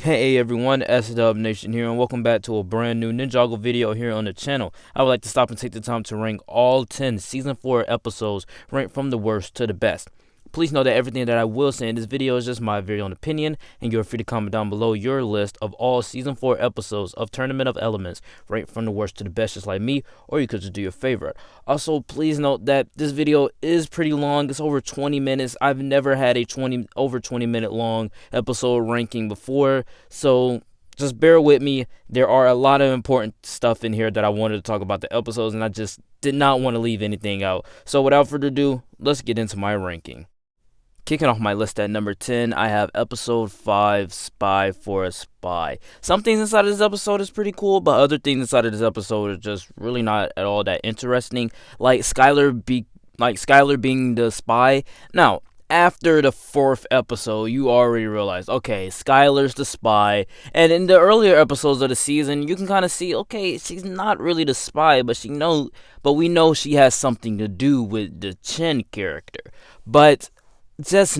Hey everyone, SW Nation here, and welcome back to a brand new Ninjago video here on the channel. I would like to stop and take the time to rank all 10 Season 4 episodes, ranked from the worst to the best. Please know that everything that I will say in this video is just my very own opinion, and you're free to comment down below your list of all Season 4 episodes of Tournament of Elements, ranked from the worst to the best just like me, or you could just do your favorite. Also, please note that this video is pretty long. It's over 20 minutes. I've never had a over 20 minute long episode ranking before, so just bear with me. There are a lot of important stuff in here that I wanted to talk about the episodes, and I just did not want to leave anything out. So without further ado, let's get into my ranking. Kicking off my list at number 10, I have episode 5, Spy for a Spy. Some things inside of this episode is pretty cool, but other things inside of this episode are just really not at all that interesting. Like Skylar being the spy. Now, after the 4th episode, you already realize, okay, Skylar's the spy. And in the earlier episodes of the season, you can kind of see, okay, she's not really the spy, but we know she has something to do with the Chen character. But just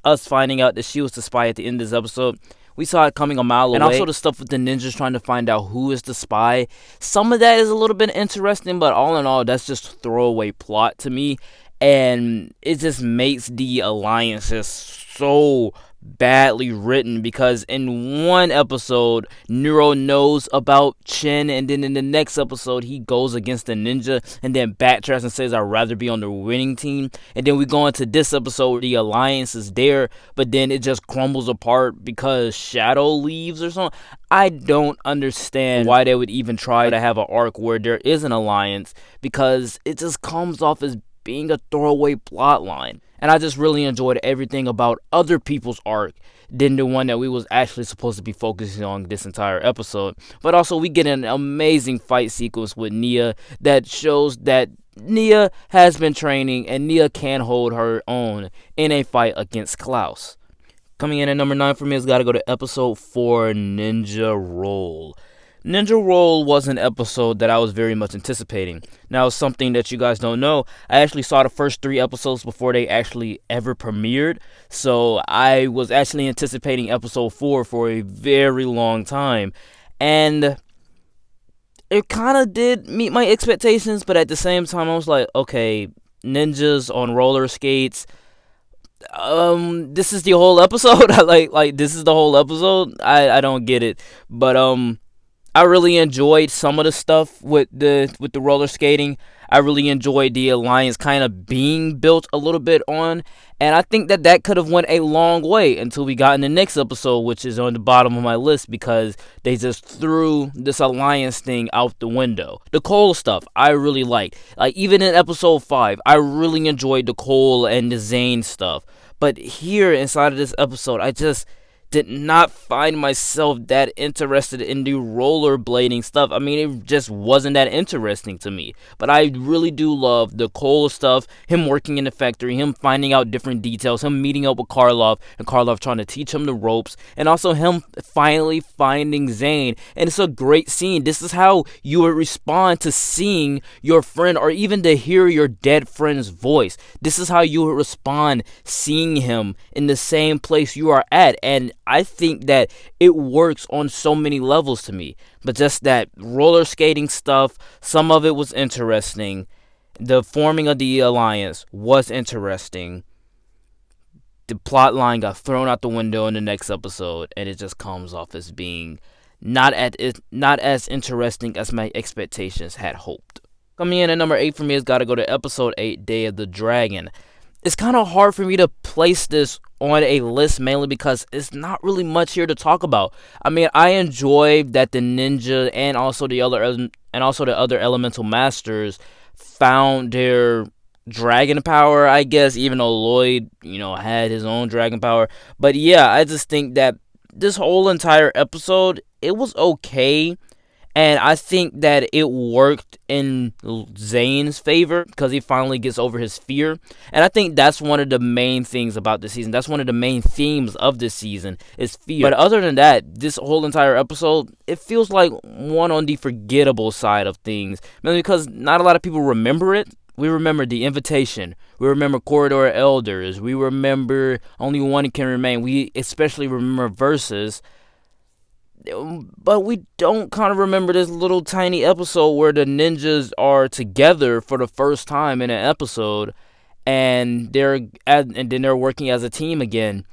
us finding out that she was the spy at the end of this episode, we saw it coming a mile away. And also the stuff with the ninjas trying to find out who is the spy. Some of that is a little bit interesting, but all in all, that's just throwaway plot to me. And it just makes the alliance just so badly written, because in one episode Nero knows about Chen, and then in the next episode he goes against the ninja and then backtracks and says I'd rather be on the winning team. And then we go into this episode, the alliance is there, but then it just crumbles apart because Shadow leaves or something. I don't understand why they would even try to have an arc where there is an alliance, because it just comes off as being a throwaway plot line. And I just really enjoyed everything about other people's arc than the one that we was actually supposed to be focusing on this entire episode. But also we get an amazing fight sequence with Nia that shows that Nia has been training and Nia can hold her own in a fight against Klaus. Coming in at number 9 for me has got to go to episode 4, NinjaRoll. NinjaRoll was an episode that I was very much anticipating. Now, something that you guys don't know, I actually saw the first 3 episodes before they actually ever premiered. So I was actually anticipating episode 4 for a very long time. And it kind of did meet my expectations, but at the same time I was like, okay, ninjas on roller skates. This is the whole episode. like this is the whole episode. I don't get it. But I really enjoyed some of the stuff with the roller skating. I really enjoyed the alliance kind of being built a little bit on, and I think that could have went a long way until we got in the next episode, which is on the bottom of my list because they just threw this alliance thing out the window. The Cole stuff I really liked. Like even in episode 5, I really enjoyed the Cole and the Zane stuff. But here inside of this episode, I just did not find myself that interested in the rollerblading stuff. I mean, it just wasn't that interesting to me. But I really do love the Cole stuff, him working in the factory, him finding out different details, him meeting up with Karloff, and Karloff trying to teach him the ropes, and also him finally finding Zane. And it's a great scene. This is how you would respond to seeing your friend, or even to hear your dead friend's voice. This is how you would respond seeing him in the same place you are at. And I think that it works on so many levels to me. But just that roller skating stuff, some of it was interesting. The forming of the alliance was interesting. The plot line got thrown out the window in the next episode, and it just comes off as being not as interesting as my expectations had hoped. Coming in at number 8 for me has got to go to episode 8, Day of the Dragon. It's kind of hard for me to place this on a list, mainly because it's not really much here to talk about. I mean, I enjoy that the ninja and also the other elemental masters found their dragon power, I guess, even though Lloyd, had his own dragon power. But yeah, I just think that this whole entire episode, it was okay. And I think that it worked in Zane's favor because he finally gets over his fear. And I think that's one of the main things about this season. That's one of the main themes of this season is fear. But other than that, this whole entire episode, it feels like one on the forgettable side of things. Mainly because not a lot of people remember it. We remember the invitation. We remember corridor elders. We remember only one can remain. We especially remember verses. But we don't kind of remember this little tiny episode where the ninjas are together for the first time in an episode, and then they're working as a team again.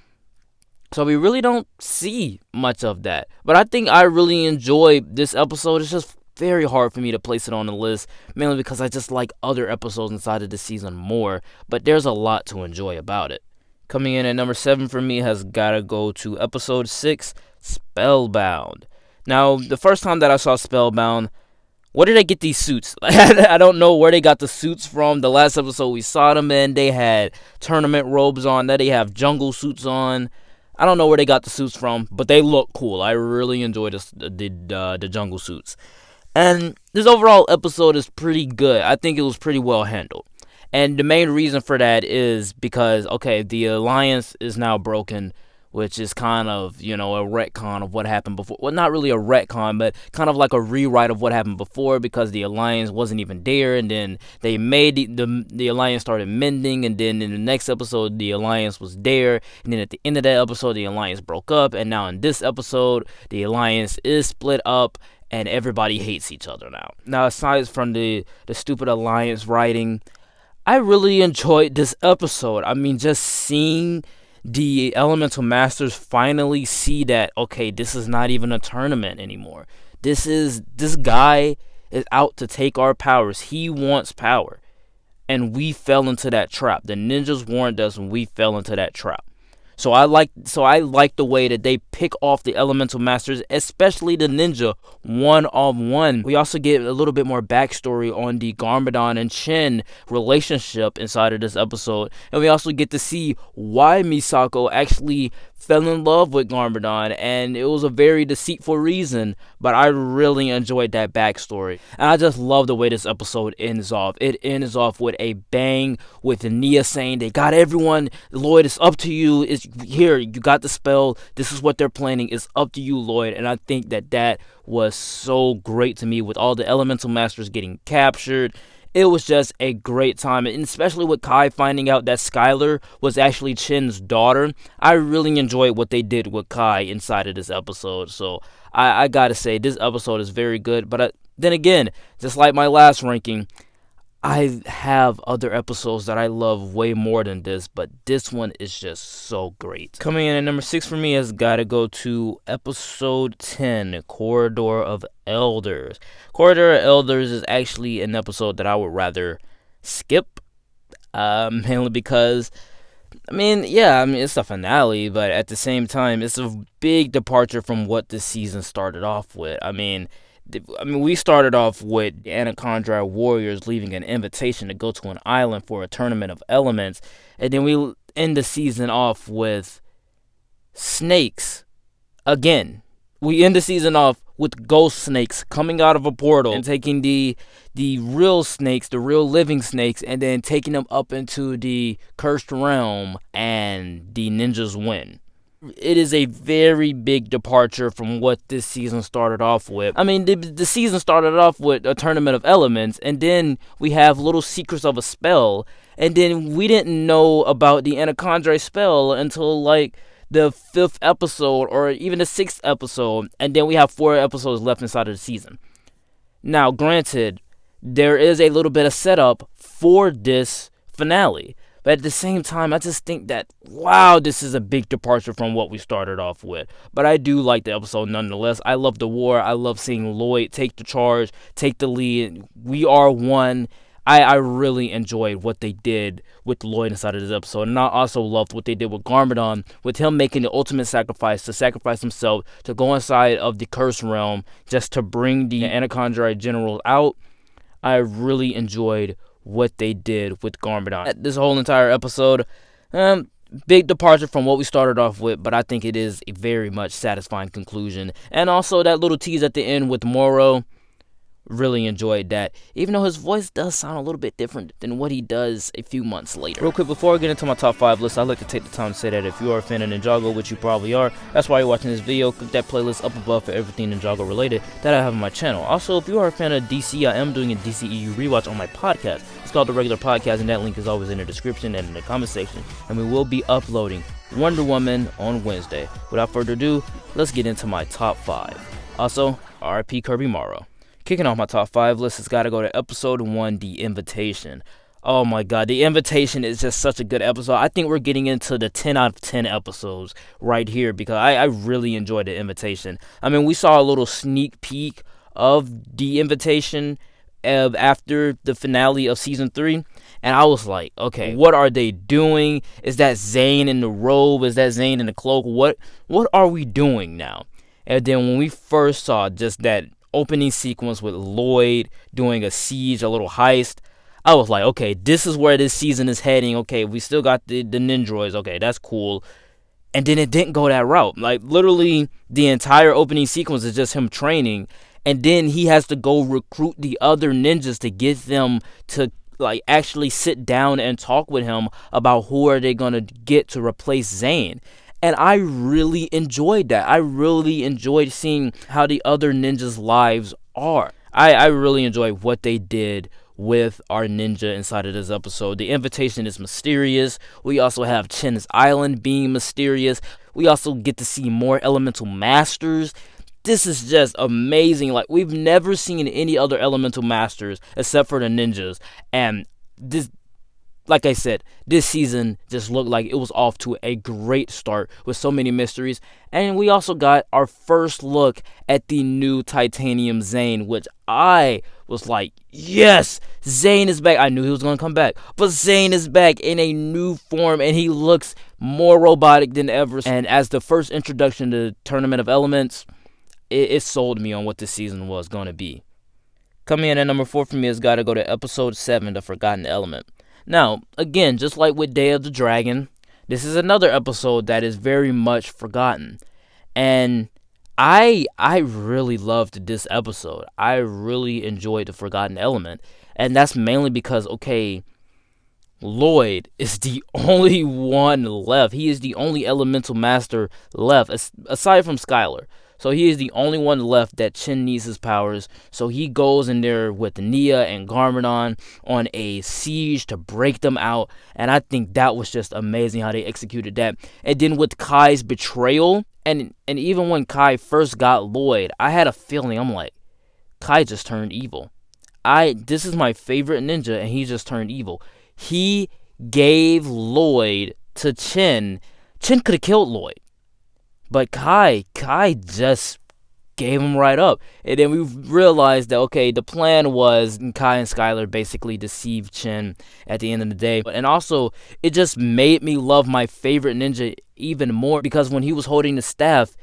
So we really don't see much of that. But I think I really enjoyed this episode. It's just very hard for me to place it on the list, mainly because I just like other episodes inside of the season more. But there's a lot to enjoy about it. Coming in at number 7 for me has got to go to episode 6, Spellbound. Now, the first time that I saw Spellbound, where did they get these suits? I don't know where they got the suits from. The last episode we saw them in, they had tournament robes on. Now they have jungle suits on. I don't know where they got the suits from, but they look cool. I really enjoyed the jungle suits. And this overall episode is pretty good. I think it was pretty well handled. And the main reason for that is because, okay, the alliance is now broken, which is kind of, a retcon of what happened before. Well, not really a retcon, but kind of like a rewrite of what happened before, because the alliance wasn't even there, and then they made the alliance started mending, and then in the next episode, the alliance was there, and then at the end of that episode, the alliance broke up, and now in this episode, the alliance is split up, and everybody hates each other now. Now, aside from the stupid alliance writing, I really enjoyed this episode. I mean, just seeing the Elemental Masters finally see that, okay, this is not even a tournament anymore. This guy is out to take our powers. He wants power. And we fell into that trap. The ninjas warned us, and we fell into that trap. So I like the way that they pick off the Elemental Masters, especially the ninja, one-on-one. We also get a little bit more backstory on the Garmadon and Chin relationship inside of this episode. And we also get to see why Misako actually fell in love with Garmadon, and it was a very deceitful reason, but I really enjoyed that backstory. And I just love the way this episode ends off. It ends off with a bang, with Nia saying, they got everyone, Lloyd, it's up to you, it's here, you got the spell, this is what they're planning, it's up to you, Lloyd. And I think that was so great to me, with all the Elemental Masters getting captured. It was just a great time, and especially with Kai finding out that Skylar was actually Chin's daughter. I really enjoyed what they did with Kai inside of this episode, so I gotta say, this episode is very good. But then again, just like my last ranking, I have other episodes that I love way more than this, but this one is just so great. Coming in at number 6 for me has got to go to episode 10, Corridor of Elders. Corridor of Elders is actually an episode that I would rather skip, mainly because, it's the finale, but at the same time, it's a big departure from what this season started off with. We started off with the Anaconda Warriors leaving an invitation to go to an island for a tournament of elements, and then we end the season off with snakes again. We end the season off with ghost snakes coming out of a portal and taking the real snakes, the real living snakes, and then taking them up into the cursed realm, and the ninjas win. It is a very big departure from what this season started off with. The season started off with a tournament of elements, and then we have little secrets of a spell, and then we didn't know about the Anaconda spell until like the 5th episode or even the 6th episode, and then we have 4 episodes left inside of the season. Now, granted, there is a little bit of setup for this finale. But at the same time, I just think that, wow, this is a big departure from what we started off with. But I do like the episode nonetheless. I love the war. I love seeing Lloyd take the charge, take the lead. We are one. I really enjoyed what they did with Lloyd inside of this episode. And I also loved what they did with Garmadon, with him making the ultimate sacrifice, to sacrifice himself, to go inside of the Cursed Realm, just to bring the Anaconda generals out. I really enjoyed what they did with Garmadon. This whole entire episode, big departure from what we started off with, but I think it is a very much satisfying conclusion. And also that little tease at the end with Moro. really enjoyed that, even though his voice does sound a little bit different than what he does a few months later. Real quick, before I get into my top 5 list, I'd like to take the time to say that if you are a fan of Ninjago, which you probably are, that's why you're watching this video. Click that playlist up above for everything Ninjago related that I have on my channel. Also, if you are a fan of DC, I am doing a DCEU rewatch on my podcast. It's called The Regular Podcast, and that link is always in the description and in the comment section, and we will be uploading Wonder Woman on Wednesday. Without further ado, let's get into my top 5. Also, RIP Kirby Morrow. Kicking off my top 5 list has got to go to episode 1, The Invitation. Oh my god, The Invitation is just such a good episode. I think we're getting into the 10 out of 10 episodes right here because I really enjoyed The Invitation. I mean, we saw a little sneak peek of The Invitation after the finale of season 3, and I was like, okay, what are they doing? Is that Zane in the robe? Is that Zane in the cloak? What are we doing now? And then when we first saw just that opening sequence with Lloyd doing a siege, a little heist, I was like, okay, this is where this season is heading. Okay, we still got the Ninjroids. Okay, that's cool. And then it didn't go that route. Like, literally, the entire opening sequence is just him training, and then he has to go recruit the other ninjas to get them to, like, actually sit down and talk with him about who are they going to get to replace Zane. And I really enjoyed that. I really enjoyed seeing how the other ninjas' lives are. I really enjoyed what they did with our ninja inside of this episode. The Invitation is mysterious. We also have Chen's Island being mysterious. We also get to see more elemental masters. This is just amazing. Like, we've never seen any other elemental masters except for the ninjas. And this, like I said, this season just looked like it was off to a great start with so many mysteries. And we also got our first look at the new Titanium Zane, which I was like, yes, Zane is back. I knew he was going to come back, but Zane is back in a new form, and he looks more robotic than ever. And as the first introduction to Tournament of Elements, it sold me on what this season was going to be. Coming in at number 4 for me has got to go to episode 7, The Forgotten Element. Now, again, just like with Day of the Dragon, this is another episode that is very much forgotten. And I really loved this episode. I really enjoyed The Forgotten Element. And that's mainly because, okay, Lloyd is the only one left. He is the only elemental master left, aside from Skylar. So he is the only one left that Chen needs his powers. So he goes in there with Nia and Garmadon on a siege to break them out. And I think that was just amazing how they executed that. And then with Kai's betrayal, and even when Kai first got Lloyd, I had a feeling, I'm like, Kai just turned evil. This is my favorite ninja, and he just turned evil. He gave Lloyd to Chen. Chen could have killed Lloyd. But Kai just gave him right up. And then we realized that, okay, the plan was Kai and Skylar basically deceived Chen at the end of the day. And also, it just made me love my favorite ninja even more, because when he was holding the staff,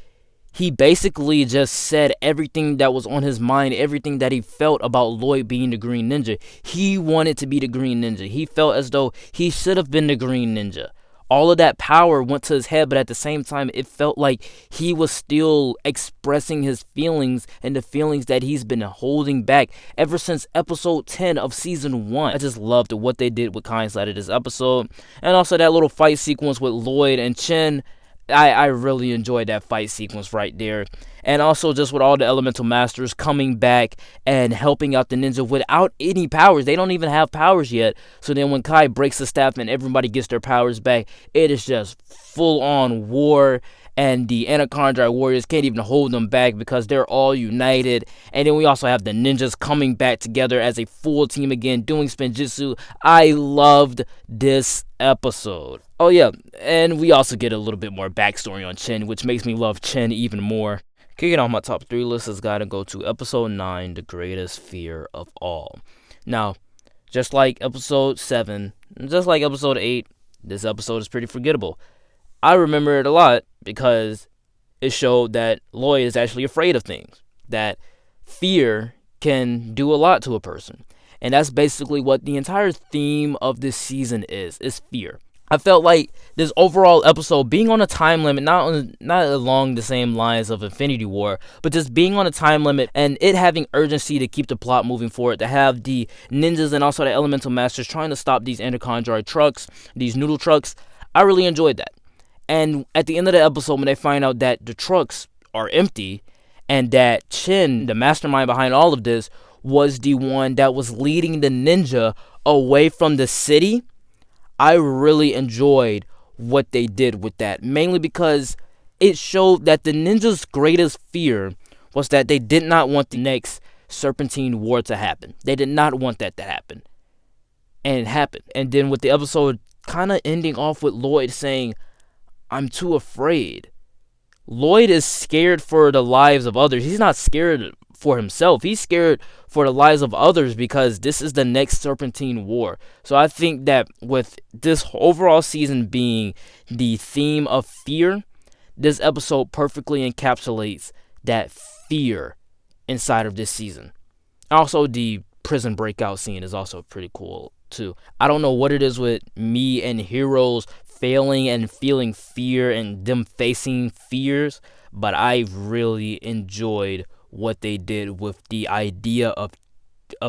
he basically just said everything that was on his mind, everything that he felt about Lloyd being the Green Ninja. He wanted to be the Green Ninja. He felt as though he should have been the Green Ninja. All of that power went to his head, but at the same time, it felt like he was still expressing his feelings and the feelings that he's been holding back ever since episode 10 of season 1. I just loved what they did with Kai inside of this episode. And also that little fight sequence with Lloyd and Chen. I really enjoyed that fight sequence right there. And also just with all the elemental masters coming back and helping out the ninja without any powers. They don't even have powers yet. So then when Kai breaks the staff and everybody gets their powers back, it is just full on war. And the Anaconda warriors can't even hold them back because they're all united. And then we also have the ninjas coming back together as a full team again, doing Spinjitzu. I loved this episode. Oh yeah, and we also get a little bit more backstory on Chen, which makes me love Chen even more. Kicking off my top 3 list has got to go to episode 9, The Greatest Fear of All. Now, just like episode 7, just like episode 8, this episode is pretty forgettable. I remember it a lot because it showed that Lloyd is actually afraid of things. That fear can do a lot to a person. And that's basically what the entire theme of this season is fear. I felt like this overall episode being on a time limit, not along the same lines of Infinity War, but just being on a time limit and it having urgency to keep the plot moving forward, to have the ninjas and also the elemental masters trying to stop these Endercondroid trucks, these noodle trucks. I really enjoyed that. And at the end of the episode, when they find out that the trucks are empty and that Chin, the mastermind behind all of this, was the one that was leading the ninja away from the city, I really enjoyed what they did with that, mainly because it showed that the ninja's greatest fear was that they did not want the next Serpentine War to happen. They did not want that to happen. And it happened. And then with the episode kind of ending off with Lloyd saying, "I'm too afraid." Lloyd is scared for the lives of others. He's not scared for himself. He's scared for the lives of others because this is the next Serpentine War. So I think that with this overall season being the theme of fear, this episode perfectly encapsulates that fear inside of this season. Also, the prison breakout scene is also pretty cool too. I don't know what it is with me and heroes failing and feeling fear and them facing fears, but I really enjoyed what they did with the idea of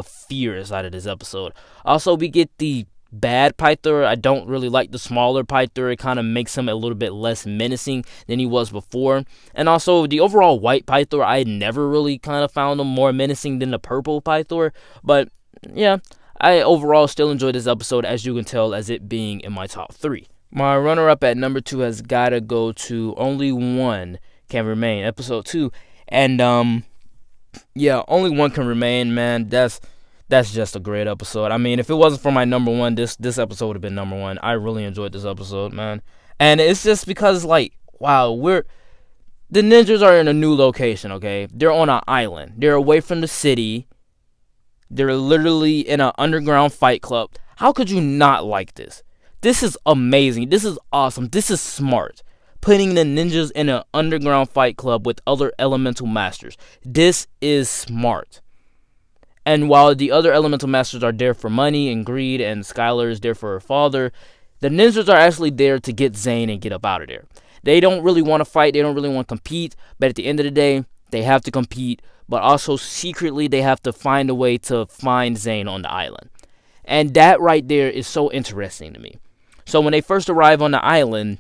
fear inside of this episode. Also, we get the bad Pythor. I don't really like the smaller Pythor. It kind of makes him a little bit less menacing than he was before. And also, the overall white Pythor, I never really kind of found him more menacing than the purple Pythor. But yeah, I overall still enjoyed this episode, as you can tell, as it being in my top 3. My runner-up at number 2 has got to go to Only One Can Remain, episode 2. And yeah, Only One Can Remain, man. That's just a great episode. I mean, if it wasn't for my number 1, this episode would have been number 1. I really enjoyed this episode, man. And it's just because, like, wow, the ninjas are in a new location, okay? They're on an island. They're away from the city. They're literally in an underground fight club. How could you not like this? This is amazing. This is awesome. This is smart. Putting the ninjas in an underground fight club with other elemental masters. This is smart. And while the other elemental masters are there for money and greed, and Skylar is there for her father, the ninjas are actually there to get Zane and get up out of there. They don't really want to fight. They don't really want to compete. But at the end of the day, they have to compete. But also secretly, they have to find a way to find Zane on the island. And that right there is so interesting to me. So when they first arrive on the island,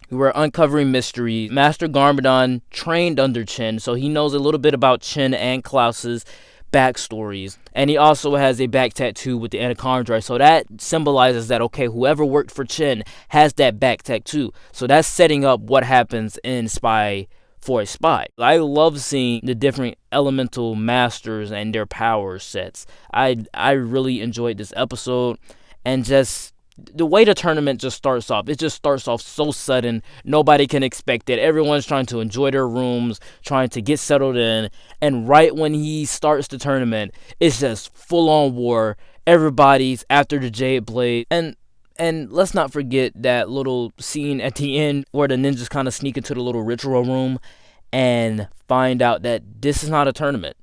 we were uncovering mysteries. Master Garmadon trained under Chin, so he knows a little bit about Chin and Klaus's backstories. And he also has a back tattoo with the Endercondroid, so that symbolizes that, okay, whoever worked for Chin has that back tattoo. So that's setting up what happens in Spy for a Spy. I love seeing the different elemental masters and their power sets. I really enjoyed this episode, and just the way the tournament just starts off, it just starts off so sudden. Nobody can expect it. Everyone's trying to enjoy their rooms, trying to get settled in. And right when he starts the tournament, it's just full-on war. Everybody's after the Jade Blade. And let's not forget that little scene at the end where the ninjas kind of sneak into the little ritual room and find out that this is not a tournament.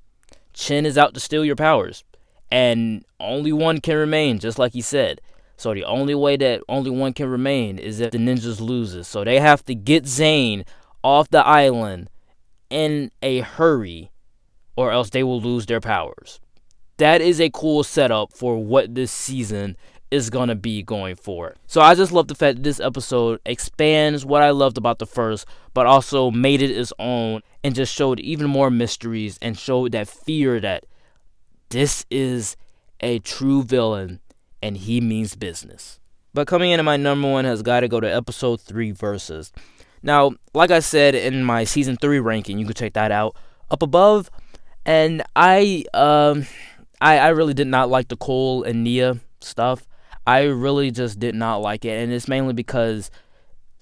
Chin is out to steal your powers. And only one can remain, just like he said. So the only way that only one can remain is if the ninjas loses. So they have to get Zane off the island in a hurry, or else they will lose their powers. That is a cool setup for what this season is going to be going forward. So I just love the fact that this episode expands what I loved about the first, but also made it its own and just showed even more mysteries and showed that fear that this is a true villain and he means business. But coming in at my number 1 has got to go to episode 3 Versus. Now, like I said in my season 3 ranking, you can check that out up above. And I really did not like the Cole and Nia stuff. I really just did not like it, and it's mainly because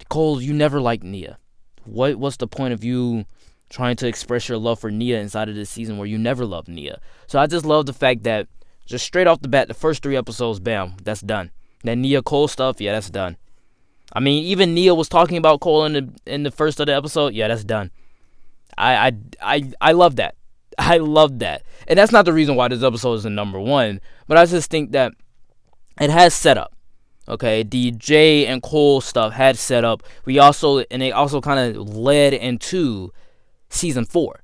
Cole, you never liked Nia. What's the point of you trying to express your love for Nia inside of this season where you never loved Nia? So I just love the fact that just straight off the bat, the first 3 episodes, bam, that's done. That Nia Cole stuff, yeah, that's done. I mean, even Nia was talking about Cole in the first of the episode, yeah, that's done. I love that. I love that. And that's not the reason why this episode is the number 1, but I just think that it has setup. Okay, the Jay and Cole stuff had set up. They also kind of led into season 4.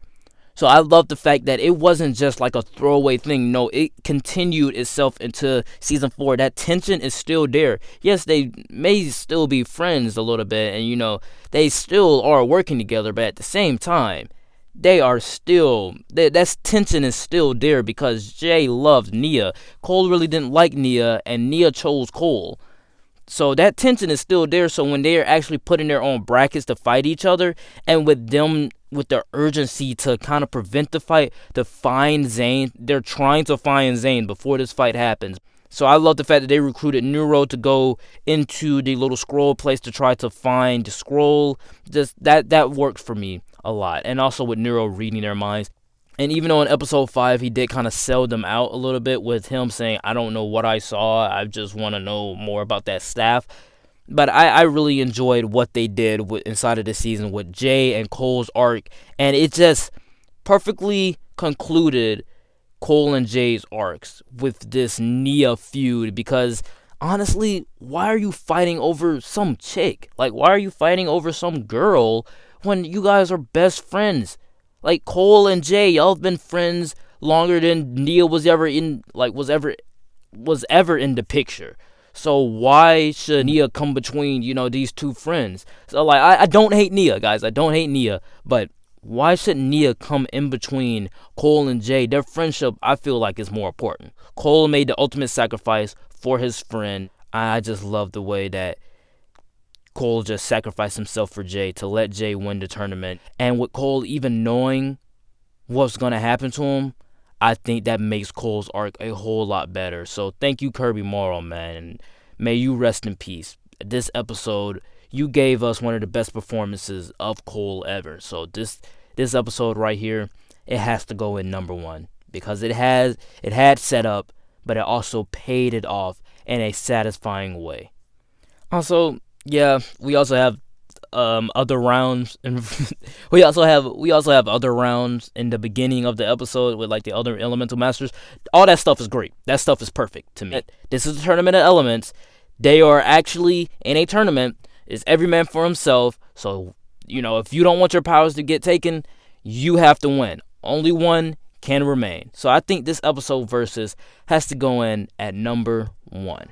So I love the fact that it wasn't just like a throwaway thing. No, it continued itself into season 4. That tension is still there. Yes, they may still be friends a little bit, and they still are working together, but at the same time, they are still that tension is still there because Jay loved Nia. Cole really didn't like Nia, and Nia chose Cole. So that tension is still there. So when they are actually putting their own brackets to fight each other, and with their urgency to kind of prevent the fight, to find Zayn, they're trying to find Zayn before this fight happens. So I love the fact that they recruited Neuro to go into the little scroll place to try to find the scroll. Just that worked for me a lot. And also with Neuro reading their minds. And even though in episode 5 he did kind of sell them out a little bit with him saying, I don't know what I saw, I just want to know more about that staff. But I really enjoyed what they did inside of the season with Jay and Cole's arc. And it just perfectly concluded Cole and Jay's arcs with this Nia feud. Because honestly, why are you fighting over some chick? Like, why are you fighting over some girl when you guys are best friends? Like, Cole and Jay, y'all have been friends longer than Nia was ever in the picture. So why should Nia come between, these two friends? So, like, I don't hate Nia, guys. I don't hate Nia. But why should Nia come in between Cole and Jay? Their friendship, I feel like, is more important. Cole made the ultimate sacrifice for his friend. I just love the way that Cole just sacrificed himself for Jay to let Jay win the tournament. And with Cole even knowing what's going to happen to him, I think that makes Cole's arc a whole lot better. So thank you, Kirby Morrow, man. And may you rest in peace. This episode, you gave us one of the best performances of Cole ever. So this episode right here, it has to go in number 1. Because it had set up, but it also paid it off in a satisfying way. Also, yeah, we also have other rounds, and we also have other rounds in the beginning of the episode with like the other elemental masters. All that stuff is great. That stuff is perfect to me. This is a tournament of elements. They are actually in a tournament. It's every man for himself. So if you don't want your powers to get taken, you have to win. Only one can remain. So I think this episode versus has to go in at number 1.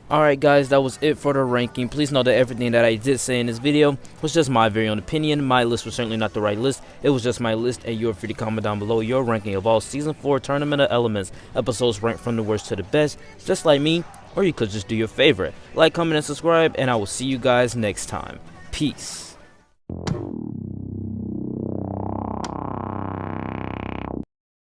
Alright guys, that was it for the ranking. Please know that everything that I did say in this video was just my very own opinion. My list was certainly not the right list. It was just my list, and you're free to comment down below your ranking of all Season 4 Tournament of Elements episodes ranked from the worst to the best, just like me, or you could just do your favorite. Like, comment, and subscribe, and I will see you guys next time. Peace.